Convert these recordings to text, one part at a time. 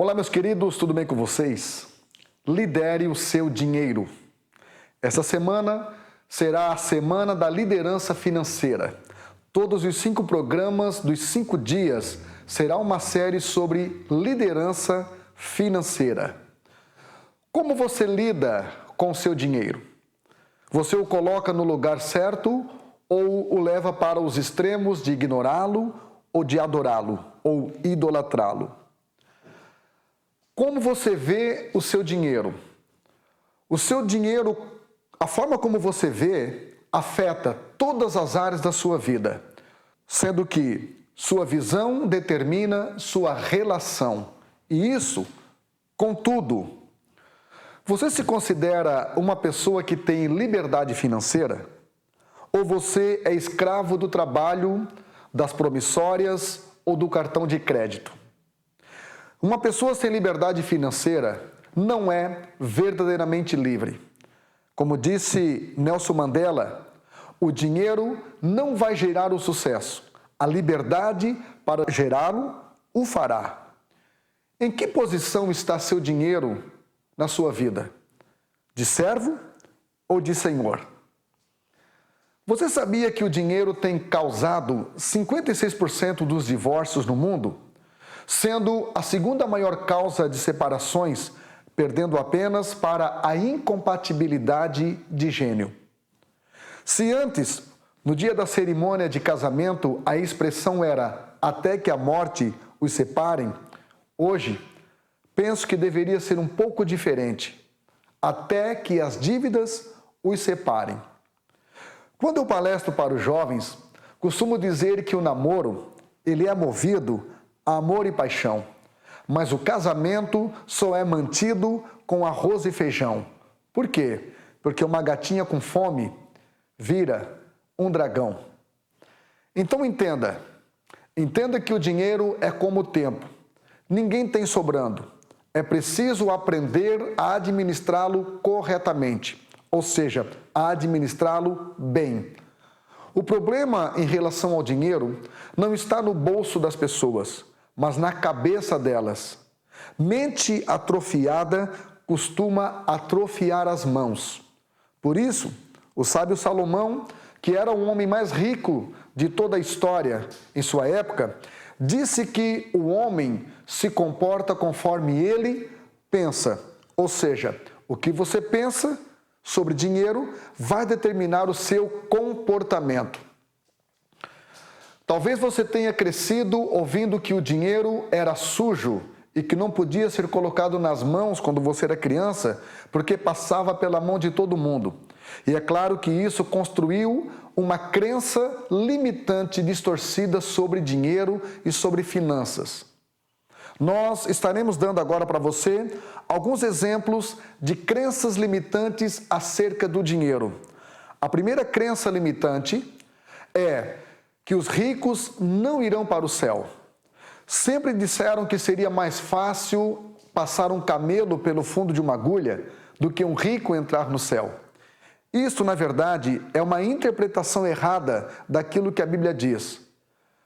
Olá, meus queridos, tudo bem com vocês? Lidere o seu dinheiro. Essa semana será a Semana da Liderança Financeira. Todos os 5 programas dos 5 dias será uma série sobre liderança financeira. Como você lida com o seu dinheiro? Você o coloca no lugar certo ou o leva para os extremos de ignorá-lo ou de adorá-lo ou idolatrá-lo? Como você vê o seu dinheiro? O seu dinheiro, a forma como você vê, afeta todas as áreas da sua vida, sendo que sua visão determina sua relação. E isso, contudo, você se considera uma pessoa que tem liberdade financeira? Ou você é escravo do trabalho, das promissórias ou do cartão de crédito? Uma pessoa sem liberdade financeira não é verdadeiramente livre. Como disse Nelson Mandela, o dinheiro não vai gerar o sucesso. A liberdade para gerá-lo o fará. Em que posição está seu dinheiro na sua vida? De servo ou de senhor? Você sabia que o dinheiro tem causado 56% dos divórcios no mundo? Sendo a segunda maior causa de separações, perdendo apenas para a incompatibilidade de gênio. Se antes, no dia da cerimônia de casamento, a expressão era até que a morte os separem, hoje, penso que deveria ser um pouco diferente, até que as dívidas os separem. Quando eu palestro para os jovens, costumo dizer que o namoro, ele é movido a amor e paixão, mas o casamento só é mantido com arroz e feijão. Por quê? Porque uma gatinha com fome vira um dragão. Então entenda que o dinheiro é como o tempo. Ninguém tem sobrando. É preciso aprender a administrá-lo corretamente, ou seja, a administrá-lo bem. O problema em relação ao dinheiro não está no bolso das pessoas, mas na cabeça delas. Mente atrofiada costuma atrofiar as mãos. Por isso, o sábio Salomão, que era o homem mais rico de toda a história em sua época, disse que o homem se comporta conforme ele pensa. Ou seja, o que você pensa sobre dinheiro vai determinar o seu comportamento. Talvez você tenha crescido ouvindo que o dinheiro era sujo e que não podia ser colocado nas mãos quando você era criança, porque passava pela mão de todo mundo. E é claro que isso construiu uma crença limitante distorcida sobre dinheiro e sobre finanças. Nós estaremos dando agora para você alguns exemplos de crenças limitantes acerca do dinheiro. A primeira crença limitante é que os ricos não irão para o céu. Sempre disseram que seria mais fácil passar um camelo pelo fundo de uma agulha do que um rico entrar no céu. Isso, na verdade, é uma interpretação errada daquilo que a Bíblia diz.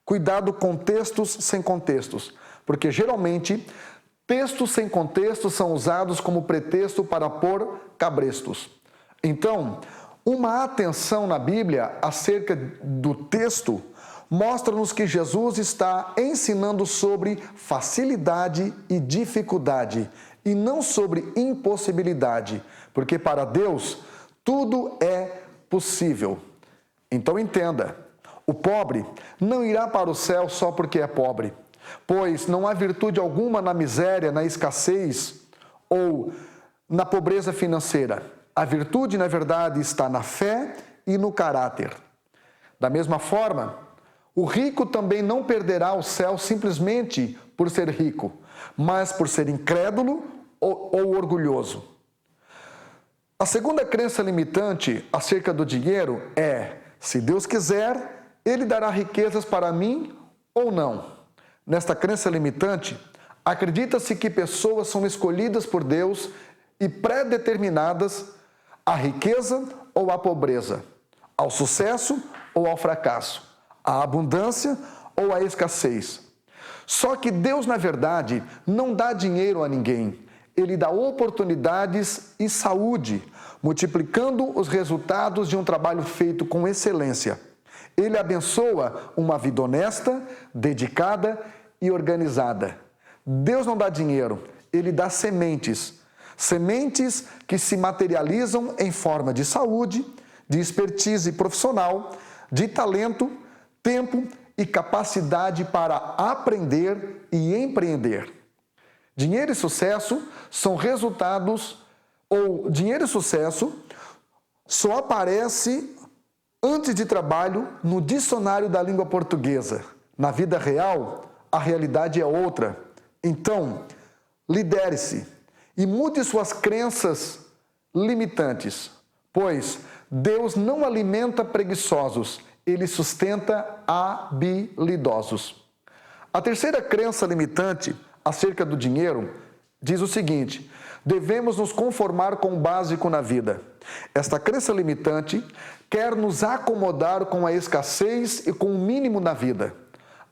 Cuidado com textos sem contextos, porque geralmente textos sem contexto são usados como pretexto para pôr cabrestos. Então, uma atenção na Bíblia acerca do texto mostra-nos que Jesus está ensinando sobre facilidade e dificuldade e não sobre impossibilidade, porque para Deus tudo é possível. Então entenda, o pobre não irá para o céu só porque é pobre, pois não há virtude alguma na miséria, na escassez ou na pobreza financeira. A virtude, na verdade, está na fé e no caráter. Da mesma forma, o rico também não perderá o céu simplesmente por ser rico, mas por ser incrédulo ou orgulhoso. A segunda crença limitante acerca do dinheiro é: se Deus quiser, Ele dará riquezas para mim ou não. Nesta crença limitante, acredita-se que pessoas são escolhidas por Deus e pré-determinadas à riqueza ou à pobreza, ao sucesso ou ao fracasso, à abundância ou à escassez. Só que Deus, na verdade, não dá dinheiro a ninguém. Ele dá oportunidades e saúde, multiplicando os resultados de um trabalho feito com excelência. Ele abençoa uma vida honesta, dedicada e organizada. Deus não dá dinheiro, Ele dá sementes. Sementes que se materializam em forma de saúde, de expertise profissional, de talento, tempo e capacidade para aprender e empreender. Dinheiro e sucesso são resultados, ou dinheiro e sucesso só aparece antes de trabalho no dicionário da língua portuguesa. Na vida real, a realidade é outra. Então, lidere-se e mude suas crenças limitantes, pois Deus não alimenta preguiçosos, Ele sustenta habilidosos. A terceira crença limitante acerca do dinheiro diz o seguinte: devemos nos conformar com o básico na vida. Esta crença limitante quer nos acomodar com a escassez e com o mínimo na vida.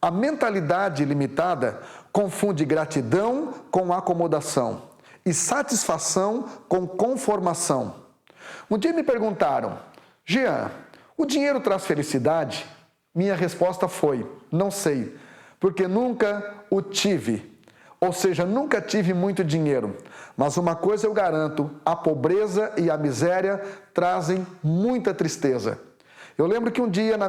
A mentalidade limitada confunde gratidão com acomodação e satisfação com conformação. Um dia me perguntaram: Jean, o dinheiro traz felicidade? Minha resposta foi: não sei, porque nunca o tive. Ou seja, nunca tive muito dinheiro. Mas uma coisa eu garanto: a pobreza e a miséria trazem muita tristeza. Eu lembro que um dia, na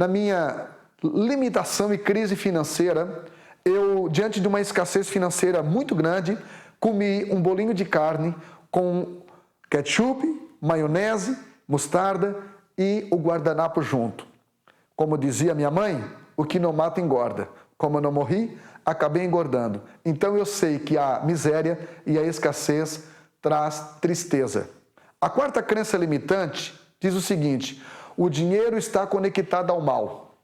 minha limitação e crise financeira, eu, diante de uma escassez financeira muito grande, comi um bolinho de carne com ketchup, maionese, mostarda e o guardanapo junto. Como dizia minha mãe, o que não mata engorda. Como eu não morri, acabei engordando. Então eu sei que a miséria e a escassez traz tristeza. A quarta crença limitante diz o seguinte: o dinheiro está conectado ao mal.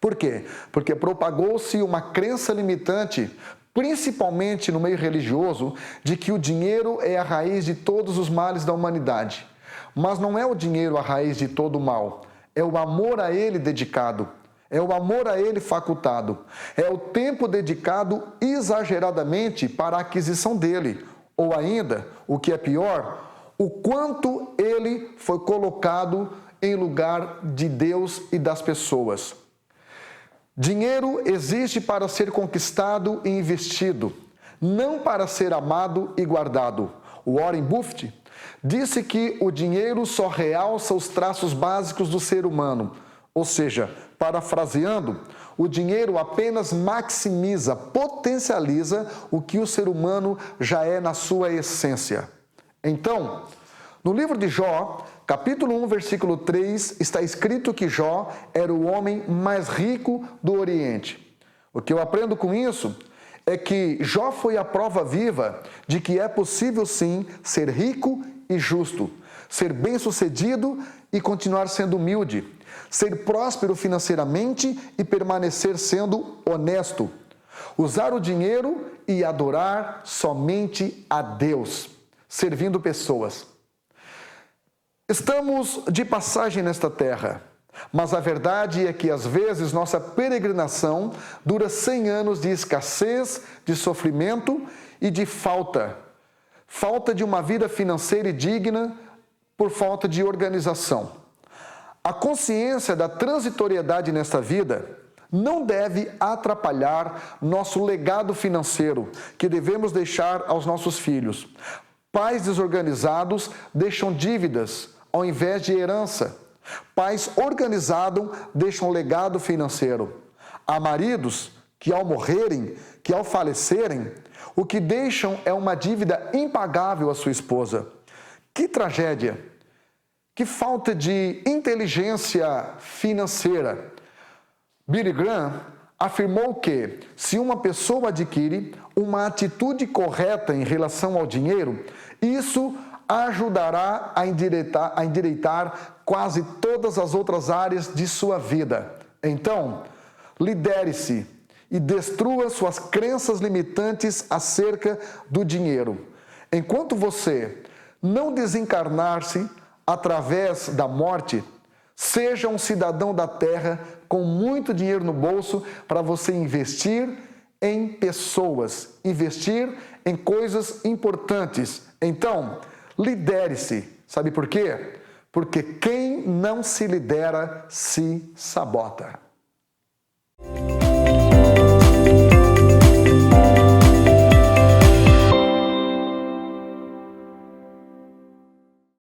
Por quê? Porque propagou-se uma crença limitante, principalmente no meio religioso, de que o dinheiro é a raiz de todos os males da humanidade. Mas não é o dinheiro a raiz de todo o mal, é o amor a ele dedicado, é o amor a ele facultado, é o tempo dedicado exageradamente para a aquisição dele, ou ainda, o que é pior, o quanto ele foi colocado em lugar de Deus e das pessoas. Dinheiro existe para ser conquistado e investido, não para ser amado e guardado. O Warren Buffett disse que o dinheiro só realça os traços básicos do ser humano. Ou seja, parafraseando, o dinheiro apenas maximiza, potencializa o que o ser humano já é na sua essência. Então, no livro de Jó, capítulo 1, versículo 3, está escrito que Jó era o homem mais rico do Oriente. O que eu aprendo com isso é que Jó foi a prova viva de que é possível sim ser rico e justo, ser bem-sucedido e continuar sendo humilde, ser próspero financeiramente e permanecer sendo honesto, usar o dinheiro e adorar somente a Deus, servindo pessoas. Estamos de passagem nesta terra, mas a verdade é que às vezes nossa peregrinação dura 100 anos de escassez, de sofrimento e de falta de uma vida financeira e digna por falta de organização. A consciência da transitoriedade nesta vida não deve atrapalhar nosso legado financeiro que devemos deixar aos nossos filhos. Pais desorganizados deixam dívidas ao invés de herança. Pais organizados deixam legado financeiro. Há maridos que ao morrerem, que ao falecerem, o que deixam é uma dívida impagável à sua esposa. Que tragédia! Que falta de inteligência financeira! Billy Graham afirmou que, se uma pessoa adquire uma atitude correta em relação ao dinheiro, isso ajudará a endireitar quase todas as outras áreas de sua vida. Então, lidere-se e destrua suas crenças limitantes acerca do dinheiro. Enquanto você não desencarnar-se através da morte, Seja um cidadão da terra com muito dinheiro no bolso para você investir em pessoas, investir em coisas importantes. Então, lidere-se. Sabe por quê? Porque quem não se lidera se sabota.